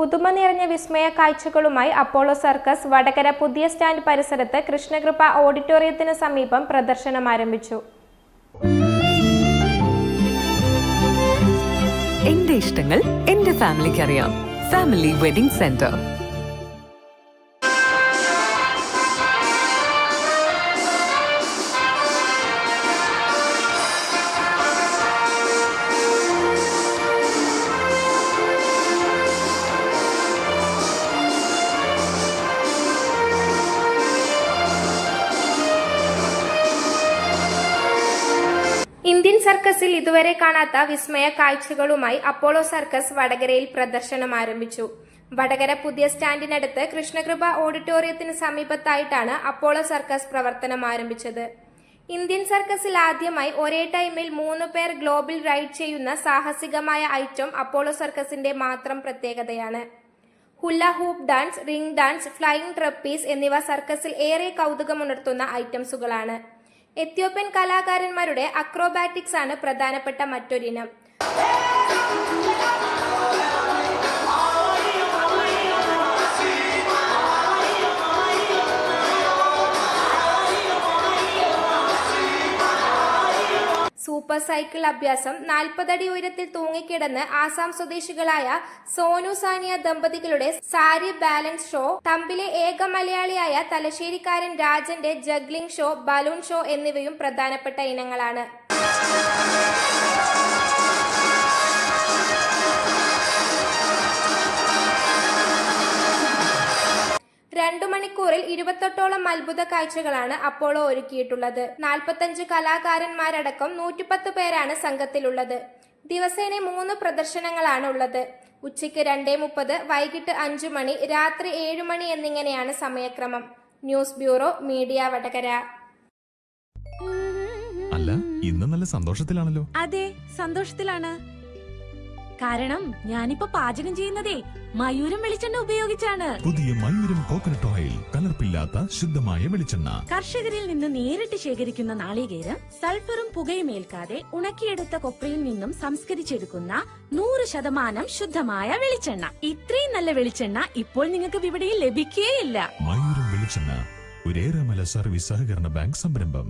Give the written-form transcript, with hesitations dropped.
പുതുമ നിറഞ്ഞ വിസ്മയ കാഴ്ചകളുമായി Apollo circus Vadakara പുതിയ സ്റ്റാൻഡ് പരിസരത്ത് കൃഷ്ണകൃപ ഓഡിറ്റോറിയത്തിന് സമീപം പ്രദർശനം ആരംഭിച്ചു. എന്റെ ഇഷ്ടങ്ങൾ എന്റെ ഫാമിലിക്ക് അറിയാം. Family wedding centre. ഇന്ത്യൻ സർക്കസിൽ ഇതുവരെ കാണാത്ത വിസ്മയ കാഴ്ചകളുമായി അപ്പോളോ സർക്കസ് വടകരയിൽ പ്രദർശനം ആരംഭിച്ചു. വടകര പുതിയ സ്റ്റാൻഡിനടുത്ത് കൃഷ്ണകൃപ ഓഡിറ്റോറിയത്തിന് സമീപത്തായിട്ടാണ് അപ്പോളോ സർക്കസ് പ്രവർത്തനം ആരംഭിച്ചത്. ഇന്ത്യൻ സർക്കസിൽ ആദ്യമായി ഒരേ ടൈമിൽ 3 പേർ ഗ്ലോബൽ റൈഡ് ചെയ്യുന്ന സാഹസികമായ ഐറ്റം അപ്പോളോ സർക്കസിന്റെ മാത്രം പ്രത്യേകതയാണ്. Hula hoop dance, ring dance, flying trapeze എന്നിവ സർക്കസിൽ ഏറെ കൗതുകമുണർത്തുന്ന ഐറ്റംസുകളാണ്. എത്യോപ്യൻ കലാകാരന്മാരുടെ അക്രോബാറ്റിക്സ് ആണ് പ്രധാനപ്പെട്ട മറ്റൊരിനം. സൂപ്പർ സൈക്കിൾ അഭ്യാസം 40 അടി ഉയരത്തിൽ തൂങ്ങിക്കിടന്ന് ആസാം സ്വദേശികളായ സോനു സാനിയ ദമ്പതികളുടെ സാരി ബാലൻസ് ഷോ, തമ്പിലെ ഏക മലയാളിയായ തലശ്ശേരിക്കാരൻ രാജന്റെ ജഗ്ലിംഗ് ഷോ, ബലൂൺ ഷോ എന്നിവയും പ്രധാനപ്പെട്ട ഇനങ്ങളാണ്. 2 മണിക്കൂറിൽ 28ഓളം അത്ഭുത കാഴ്ചകളാണ് അപ്പോളോ ഒരുക്കിയിട്ടുള്ളത്. 45 കലാകാരന്മാരടക്കം 110 പേരാണ് സംഘത്തിലുള്ളത്. ദിവസേന 3 പ്രദർശനങ്ങളാണ് ഉള്ളത്. ഉച്ചയ്ക്ക് 2:30, വൈകിട്ട് 5 മണി, രാത്രി 7 മണി എന്നിങ്ങനെയാണ് സമയക്രമം. News bureau, media Vadakara. അല്ല, ഇന്ന് നല്ല സന്തോഷത്തിലാണല്ലോ. അതെ, സന്തോഷത്തിലാണ്. കാരണം ഞാനിപ്പോ പാചകം ചെയ്യുന്നതേ മയൂരം വെളിച്ചെണ്ണ ഉപയോഗിച്ചാണ്. പുതിയ മയൂരം കോക്കനട്ട് ഓയിൽ, കലർപ്പില്ലാത്ത ശുദ്ധമായ വെളിച്ചെണ്ണ. കർഷകരിൽ നിന്ന് നേരിട്ട് ശേഖരിക്കുന്ന നാളികേരം സൾഫറും പുകയും ഏൽക്കാതെ ഉണക്കിയെടുത്ത കൊപ്രയിൽ നിന്നും സംസ്കരിച്ചെടുക്കുന്ന 100% ശുദ്ധമായ വെളിച്ചെണ്ണ. ഇത്രയും നല്ല വെളിച്ചെണ്ണ ഇപ്പോൾ നിങ്ങൾക്ക് വിപണിയിൽ ലഭിക്കുകയില്ല. മയൂരം വെളിച്ചെണ്ണ, ഒരേറെമല സർവീസ് സഹകരണ ബാങ്ക് സംരംഭം.